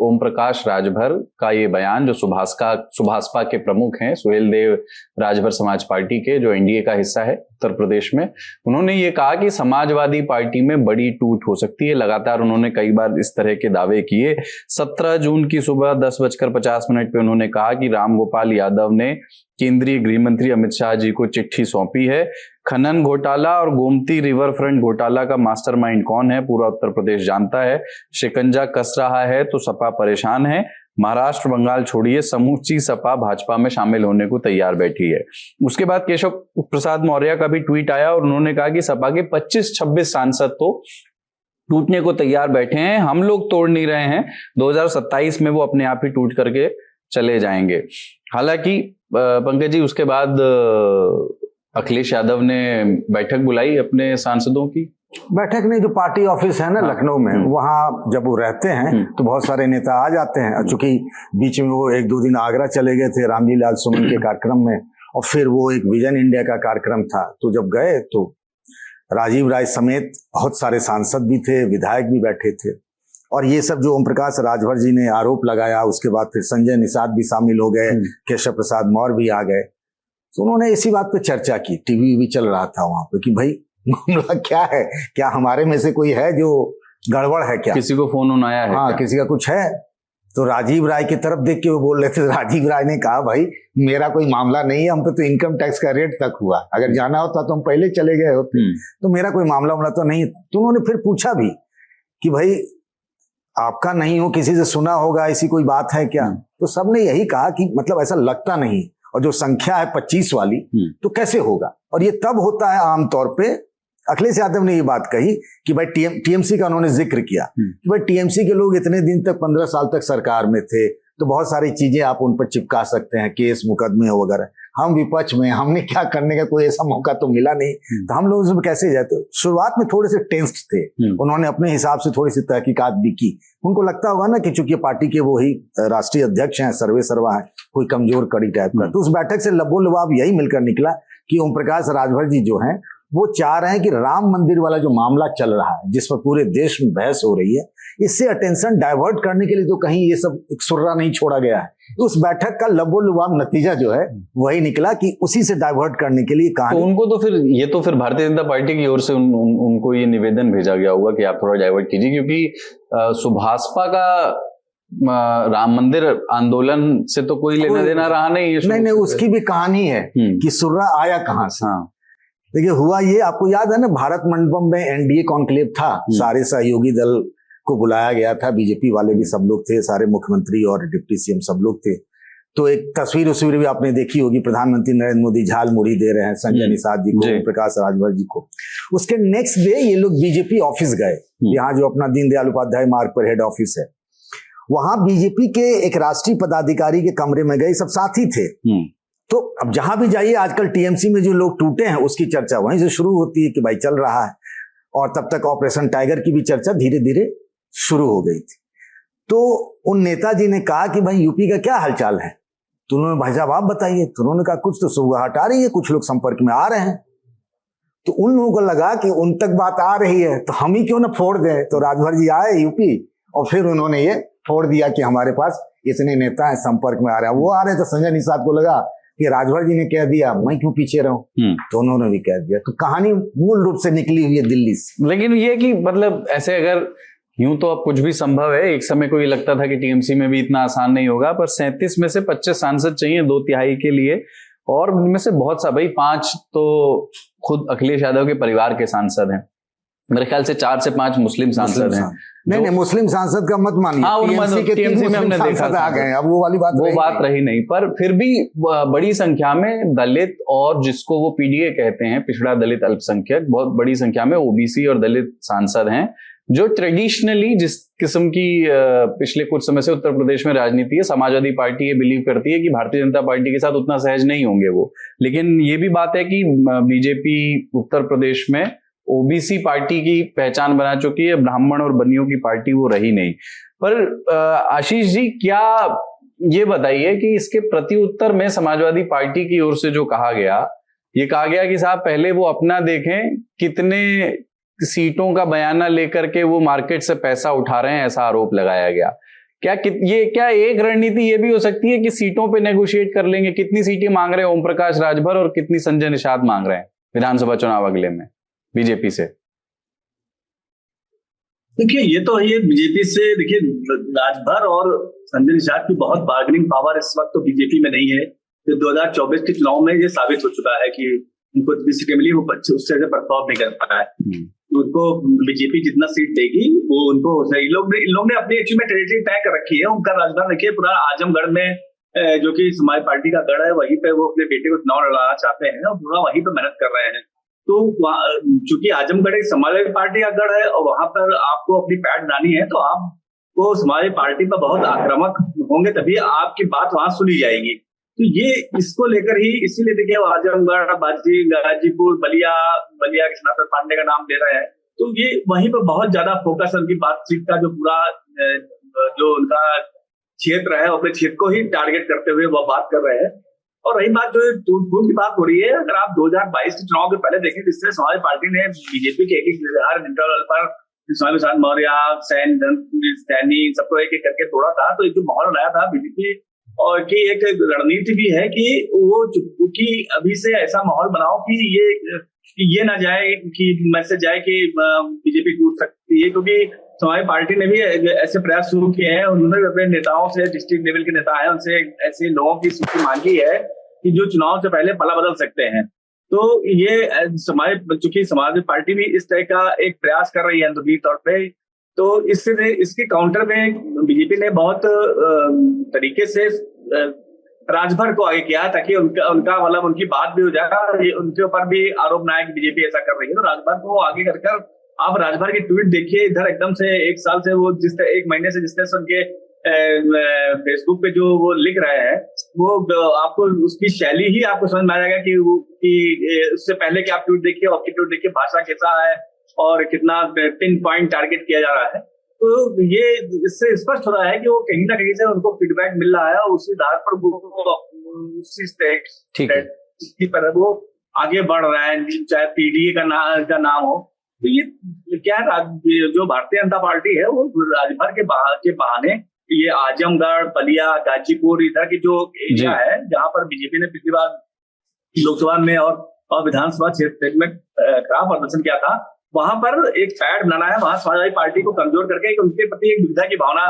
ओम प्रकाश राजभर का ये बयान, जो सुभाषपा के प्रमुख हैं, सुहेल देव राजभर समाज पार्टी के, जो एनडीए का हिस्सा है उत्तर प्रदेश में, उन्होंने ये कहा कि समाजवादी पार्टी में बड़ी टूट हो सकती है। लगातार उन्होंने कई बार इस तरह के दावे किए। 17 जून की सुबह 10:50 पे उन्होंने कहा कि रामगोपाल यादव ने केंद्रीय गृह मंत्री अमित शाह जी को चिट्ठी सौंपी है। खनन घोटाला और गोमती रिवर फ्रंट घोटाला का मास्टरमाइंड कौन है पूरा उत्तर प्रदेश जानता है। शिकंजा कस रहा है तो सपा परेशान है। महाराष्ट्र बंगाल छोड़िए, समूची सपा भाजपा में शामिल होने को तैयार बैठी है। उसके बाद केशव प्रसाद मौर्य का भी ट्वीट आया और उन्होंने कहा कि सपा के 25-26 सांसद तो टूटने को तैयार बैठे हैं, हम लोग तोड़ नहीं रहे हैं। 2027 में वो अपने आप ही टूट करके चले जाएंगे। हालांकि पंकज जी, उसके बाद अखिलेश यादव ने बैठक बुलाई अपने सांसदों की। बैठक नहीं, जो पार्टी ऑफिस है ना लखनऊ में, वहाँ जब वो रहते हैं तो बहुत सारे नेता आ जाते हैं। चूंकि बीच में वो 1-2 दिन आगरा चले गए थे रामजी लाल सुमन के कार्यक्रम में, और फिर वो एक विजन इंडिया का कार्यक्रम था, तो जब गए तो राजीव राय समेत बहुत सारे सांसद भी थे, विधायक भी बैठे थे। और ये सब जो ओम प्रकाश राजभर जी ने आरोप लगाया, उसके बाद फिर संजय निषाद भी शामिल हो गए, केशव प्रसाद मौर्य भी आ गए। तो उन्होंने इसी बात पे चर्चा की। टीवी भी चल रहा था वहां पे कि भाई मामला क्या है, क्या हमारे में से कोई है जो गड़बड़ है, क्या किसी को फोन आया है? हाँ, किसी का कुछ है। तो राजीव राय की तरफ देख के वो बोल रहे थे। राजीव राय ने कहा भाई मेरा कोई मामला नहीं है, हम पे तो इनकम टैक्स का रेट तक हुआ, अगर जाना होता तो हम पहले चले गए होते, तो मेरा कोई मामला तो नहीं। तो उन्होंने फिर पूछा भी कि भाई आपका नहीं हो, किसी से सुना होगा, ऐसी कोई बात है क्या? तो सबने यही कहा कि मतलब ऐसा लगता नहीं, और जो संख्या है 25 वाली, तो कैसे होगा? और ये तब होता है आमतौर पे। अखिलेश यादव ने ये बात कही कि भाई टीएमसी का उन्होंने जिक्र किया कि भाई टीएमसी के लोग इतने दिन तक 15 साल तक सरकार में थे, तो बहुत सारी चीजें आप उन पर चिपका सकते हैं, केस मुकदमे वगैरह। हम विपक्ष में, हमने क्या करने का कोई ऐसा मौका तो मिला नहीं, तो हम लोग उसमें कैसे जाए? तो शुरुआत में थोड़े से टेंस्ड थे, उन्होंने अपने हिसाब से थोड़ी सी तहकीकात भी की। उनको लगता होगा ना कि चूंकि पार्टी के वो ही राष्ट्रीय अध्यक्ष हैं, सर्वे सर्वा है, कोई कमजोर कड़ी टाइप का। तो उस बैठक से लबो लबाब यही मिलकर निकला कि ओम प्रकाश राजभर जी जो हैं वो चाह रहे हैं कि राम मंदिर वाला जो मामला चल रहा है, जिस पर पूरे देश में बहस हो रही है, इससे अटेंशन डाइवर्ट करने के लिए तो कहीं ये सब एक सुर्रा नहीं छोड़ा गया है। उस बैठक का लबो लुबाब नतीजा जो है वही निकला कि उसी से डाइवर्ट करने के लिए कहा। तो उनको तो फिर भारतीय जनता पार्टी की ओर से उनको ये निवेदन भेजा गया होगा कि आप थोड़ा डाइवर्ट कीजिए, क्योंकि सुभाषपा का राम मंदिर आंदोलन से तो कोई लेना देना रहा नहीं। नहीं, उसकी भी कहानी है कि सुर्रा आया कहां से। देखिए हुआ ये, आपको याद है ना, भारत मंडपम में एनडीए कॉन्क्लेव था, सारे सहयोगी दल को बुलाया गया था, बीजेपी वाले भी सब लोग थे, सारे मुख्यमंत्री और डिप्टी सीएम सब लोग थे। तो एक तस्वीर भी आपने देखी होगी, प्रधानमंत्री नरेंद्र मोदी झाल मुड़ी दे रहे हैं संजय निषाद जी को, प्रकाश राजभर जी को। उसके नेक्स्ट डे ये लोग बीजेपी ऑफिस गए, यहाँ जो अपना दीनदयाल उपाध्याय मार्ग पर हेड ऑफिस है, वहां बीजेपी के एक राष्ट्रीय पदाधिकारी के कमरे में गए, सब साथी थे। तो अब जहां भी जाइए आजकल टीएमसी में जो लोग टूटे हैं उसकी चर्चा वहीं से शुरू होती है कि भाई चल रहा है, और तब तक ऑपरेशन टाइगर की भी चर्चा धीरे धीरे शुरू हो गई थी। तो उन नेताजी ने कहा कि भाई यूपी का क्या हालचाल है? तो उन्होंने भाई साहब आप बताइए। तो उन्होंने कहा कुछ तो सुबह हटा रही है, कुछ लोग संपर्क में आ रहे हैं। तो उन लोगों को लगा कि उन तक बात आ रही है तो हम ही क्यों ना फोड़ दें। तो राजभर जी आए यूपी, और फिर उन्होंने ये फोड़ दिया कि हमारे पास इतने नेता हैं, संपर्क में आ रहे हैं। वो आ रहे तो संजय निषाद को लगा कि राजभर जी ने कह दिया, मैं क्यों पीछे रहूं, तो उन्होंने भी कह दिया। तो कहानी मूल रूप से निकली हुई है दिल्ली से। लेकिन ये कि मतलब ऐसे अगर यूं तो अब कुछ भी संभव है। एक समय को ये लगता था कि टीएमसी में भी इतना आसान नहीं होगा, पर 37 में से 25 सांसद चाहिए 2/3 के लिए, और उनमें से बहुत सा, भाई 5 तो खुद अखिलेश यादव के परिवार के सांसद हैं, मेरे ख्याल से 4 से 5 मुस्लिम सांसद हैं। नहीं, मुस्लिम सांसद का मत मानिए। हाँ, टीएमसी में हमने देखा आ गए, अब वो वाली बात रही नहीं। पर फिर भी बड़ी संख्या में दलित, और जिसको वो पीडीए कहते हैं, पिछड़ा दलित अल्पसंख्यक, बहुत बड़ी संख्या में ओबीसी और दलित सांसद हैं, जो ट्रेडिशनली जिस किस्म की पिछले कुछ समय से उत्तर प्रदेश में राजनीति है, समाजवादी पार्टी ये बिलीव करती है कि भारतीय जनता पार्टी के साथ उतना सहज नहीं होंगे वो। लेकिन ये भी बात है कि बीजेपी उत्तर प्रदेश में ओबीसी पार्टी की पहचान बना चुकी है, ब्राह्मण और बनियों की पार्टी वो रही नहीं। पर आशीष जी, क्या ये बताइए कि इसके प्रति उत्तर में समाजवादी पार्टी की ओर से जो कहा गया, ये कहा गया कि साहब पहले वो अपना देखें, कितने सीटों का बयाना लेकर के वो मार्केट से पैसा उठा रहे हैं, ऐसा आरोप लगाया गया। ये क्या एक रणनीति ये भी हो सकती है कि सीटों पे नेगोशिएट कर लेंगे? कितनी सीटें मांग रहे हैं ओम प्रकाश राजभर और कितनी संजय निषाद मांग रहे हैं विधानसभा चुनाव अगले में बीजेपी से? देखिए ये तो ये बीजेपी से, देखिए राजभर और संजय निषाद की बहुत बार्गेनिंग पावर इस वक्त तो बीजेपी में नहीं है। तो 2024 के चुनाव में ये साबित हो चुका है कि उनको जितनी सीटें मिली वो उससे परफॉर्म नहीं कर पाया है। उनको बीजेपी जितना सीट देगी वो उनको, इन लोग ने अपनी एक्चुअली में टेरिटरी तय कर रखी है। उनका राजभर देखिए पूरा आजमगढ़ में जो कि समाज पार्टी का गढ़ है, वहीं पे वो अपने बेटे को चुनाव लड़ाना चाहते हैं और पूरा वहीं पे मेहनत कर रहे हैं। तो चूंकि आजमगढ़ एक समाजवादी पार्टी का गढ़ है और वहां पर आपको अपनी पैठ बनानी है, तो आपको समाजवादी पार्टी पर बहुत आक्रामक होंगे तभी आपकी बात वहां सुनी जाएगी। तो ये इसको लेकर ही, इसीलिए देखिए आजमगढ़, गाजीपुर, बलिया कृष्णाकर पांडे का नाम ले रहे हैं। तो ये वहीं पर बहुत ज्यादा फोकस उनकी बातचीत का, जो पूरा जो उनका क्षेत्र है अपने क्षेत्र को ही टारगेट करते हुए वो बात कर रहे हैं। और रही बात जो टूट की बात हो रही है, अगर आप 2022 के चुनाव के पहले देखें, जिससे समाजवादी पार्टी ने बीजेपी के एक इंटरवल पर स्वामी प्रसाद मौर्य, सैनी सबको एक एक करके तोड़ा था। तो एक जो माहौल बनाया था बीजेपी और की एक रणनीति भी है कि वो कि अभी से ऐसा माहौल बनाओ कि ये ना जाए कि मैसेज जाए कि बीजेपी टूट सकती है, क्योंकि समाजवादी पार्टी ने भी ऐसे प्रयास शुरू किए हैं। उन्होंने अपने नेताओं से, डिस्ट्रिक्ट लेवल के नेता हैं, उनसे ऐसे लोगों की सूची मांगी है कि जो चुनाव से पहले पला बदल सकते हैं। तो ये चूंकि समाजवादी पार्टी भी इस तरह का एक प्रयास कर रही है अंदरूनी तौर पे, तो इसके काउंटर में बीजेपी ने बहुत तरीके से राजभर को आगे किया ताकि उनका मतलब उनकी बात भी हो जाए, उनके ऊपर भी आरोप ना आए कि बीजेपी ऐसा कर रही है। तो राजभर को आगे कर आप राजभर के ट्वीट देखिए, इधर एकदम से एक साल से वो एक महीने से जिस तरह से उनके फेसबुक पे जो वो लिख रहे हैं, वो आपको उसकी शैली ही आपको समझ में आ जाएगा कि उससे पहले कि आप ट्वीट देखिए और ट्वीट देखिए भाषा कैसा है और कितना पिन पॉइंट टारगेट किया जा रहा है। तो ये इससे स्पष्ट हो रहा है कि वो कहीं ना कहीं से उनको फीडबैक मिल रहा है और उसी आधार पर उसी पर वो आगे बढ़ रहा है, चाहे पीडीए का नाम हो। तो ये क्या जो भारतीय जनता पार्टी है वो राजभर के बहाने ये आजमगढ़, बलिया, गाजीपुर इधर की जो एरिया है जहां पर बीजेपी ने पिछली बार लोकसभा में और विधानसभा क्षेत्र में खराब प्रदर्शन किया था, वहां पर एक पैड बनाना है, वहां समाजवादी पार्टी को कमजोर करके उनके प्रति एक दुविधा की भावना,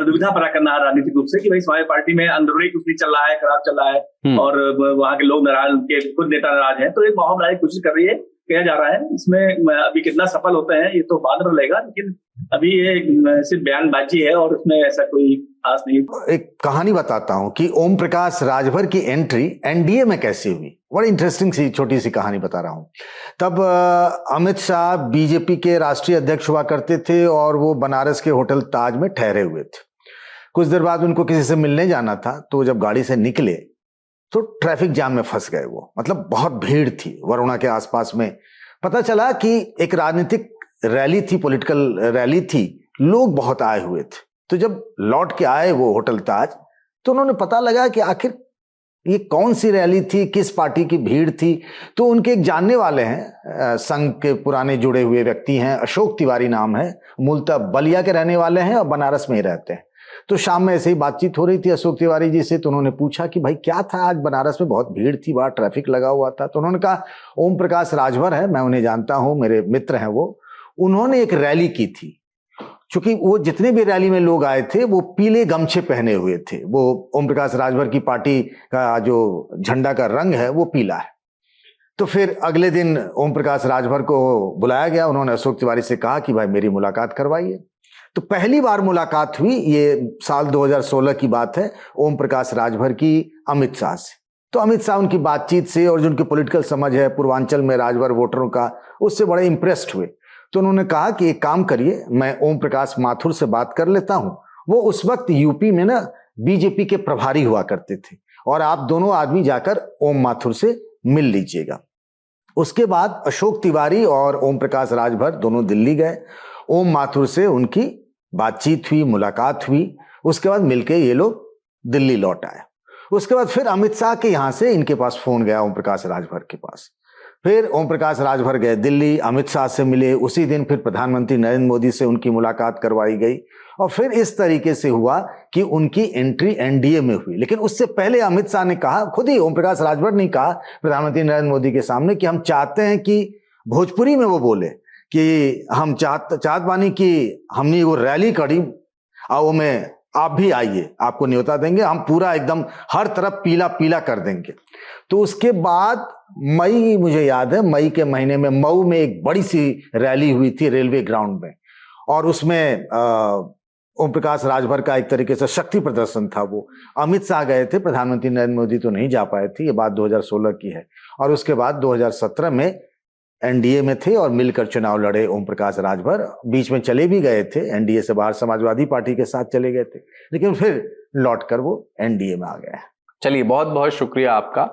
दुविधा पैदा करना है राजनीतिक रूप से कि भाई समाजवादी पार्टी में अंदरूनी कुछ नहीं चल रहा है, खराब चल रहा है और वहां के लोग नाराज, उनके खुद नेता नाराज हैं। तो एक माहौल बनाने की कोशिश कर रही है, किया जा रहा है। इसमें अभी कितना सफल होते हैं ये तो बाद में रहेगा, लेकिन अभी ये सिर्फ बयानबाजी है और उसमें ऐसा कोई खास नहीं। एक कहानी बताता हूं कि ओम प्रकाश राजभर की एंट्री एनडीए में कैसे हुई। बड़ी इंटरेस्टिंग सी छोटी सी कहानी बता रहा हूं। तब अमित शाह बीजेपी के राष्ट्रीय अध्यक्ष हुआ करते थे और वो बनारस के होटल ताज में ठहरे हुए थे। कुछ देर बाद उनको किसी से मिलने जाना था, तो जब गाड़ी से निकले तो ट्रैफिक जाम में फंस गए। वो मतलब बहुत भीड़ थी वरुणा के आसपास में। पता चला कि एक राजनीतिक रैली थी, पॉलिटिकल रैली थी, लोग बहुत आए हुए थे। तो जब लौट के आए वो होटल ताज, तो उन्होंने पता लगा कि आखिर ये कौन सी रैली थी, किस पार्टी की भीड़ थी। तो उनके एक जानने वाले हैं, संघ के पुराने जुड़े हुए व्यक्ति हैं, अशोक तिवारी नाम है, मूलतः बलिया के रहने वाले हैं और बनारस में ही रहते हैं। तो शाम में ऐसे ही बातचीत हो रही थी अशोक तिवारी जी से, तो उन्होंने पूछा कि भाई क्या था, आज बनारस में बहुत भीड़ थी, वहां ट्रैफिक लगा हुआ था। तो उन्होंने कहा ओम प्रकाश राजभर है, मैं उन्हें जानता हूं, मेरे मित्र हैं वो, उन्होंने एक रैली की थी। चूंकि वो जितने भी रैली में लोग आए थे वो पीले गमछे पहने हुए थे। वो ओम प्रकाश राजभर की पार्टी का जो झंडा का रंग है वो पीला है। तो फिर अगले दिन ओम प्रकाश राजभर को बुलाया गया। उन्होंने अशोक तिवारी से कहा कि भाई मेरी मुलाकात करवाइए। तो पहली बार मुलाकात हुई, ये साल 2016 की बात है, ओम प्रकाश राजभर की अमित शाह से। तो अमित शाह उनकी बातचीत से और जो उनकी पॉलिटिकल समझ है पूर्वांचल में राजभर वोटरों का, उससे बड़े इंप्रेस्ड हुए। तो उन्होंने कहा कि एक काम करिए, मैं ओम प्रकाश माथुर से बात कर लेता हूं। वो उस वक्त यूपी में ना बीजेपी के प्रभारी हुआ करते थे, और आप दोनों आदमी जाकर ओम माथुर से मिल लीजिएगा। उसके बाद अशोक तिवारी और ओम प्रकाश राजभर दोनों दिल्ली गए। ओम माथुर से उनकी बातचीत हुई, मुलाकात हुई। उसके बाद मिलके ये लोग दिल्ली लौट आए। उसके बाद फिर अमित शाह के यहां से इनके पास फोन गया ओम प्रकाश राजभर के पास। फिर ओम प्रकाश राजभर गए दिल्ली, अमित शाह से मिले, उसी दिन फिर प्रधानमंत्री नरेंद्र मोदी से उनकी मुलाकात करवाई गई और फिर इस तरीके से हुआ कि उनकी एंट्री एनडीए में हुई। लेकिन उससे पहले अमित शाह ने कहा, खुद ही ओम प्रकाश राजभर ने कहा प्रधानमंत्री नरेंद्र मोदी के सामने कि हम चाहते हैं कि भोजपुरी में वो बोले कि हम चाहत बानी कि हमने वो रैली करी और में आप भी आइए, आपको न्योता देंगे, हम पूरा एकदम हर तरफ पीला पीला कर देंगे। तो उसके बाद मई, मुझे याद है मई के महीने में मऊ में एक बड़ी सी रैली हुई थी रेलवे ग्राउंड में, और उसमें ओम प्रकाश राजभर का एक तरीके से शक्ति प्रदर्शन था। वो अमित शाह गए थे, प्रधानमंत्री नरेंद्र मोदी तो नहीं जा पाए थे। ये बात 2016 की है। और उसके बाद 2017 में एनडीए में थे और मिलकर चुनाव लड़े ओम प्रकाश राजभर। बीच में चले भी गए थे एनडीए से बाहर, समाजवादी पार्टी के साथ चले गए थे, लेकिन फिर लौट कर वो एनडीए में आ गए। चलिए, बहुत बहुत शुक्रिया आपका।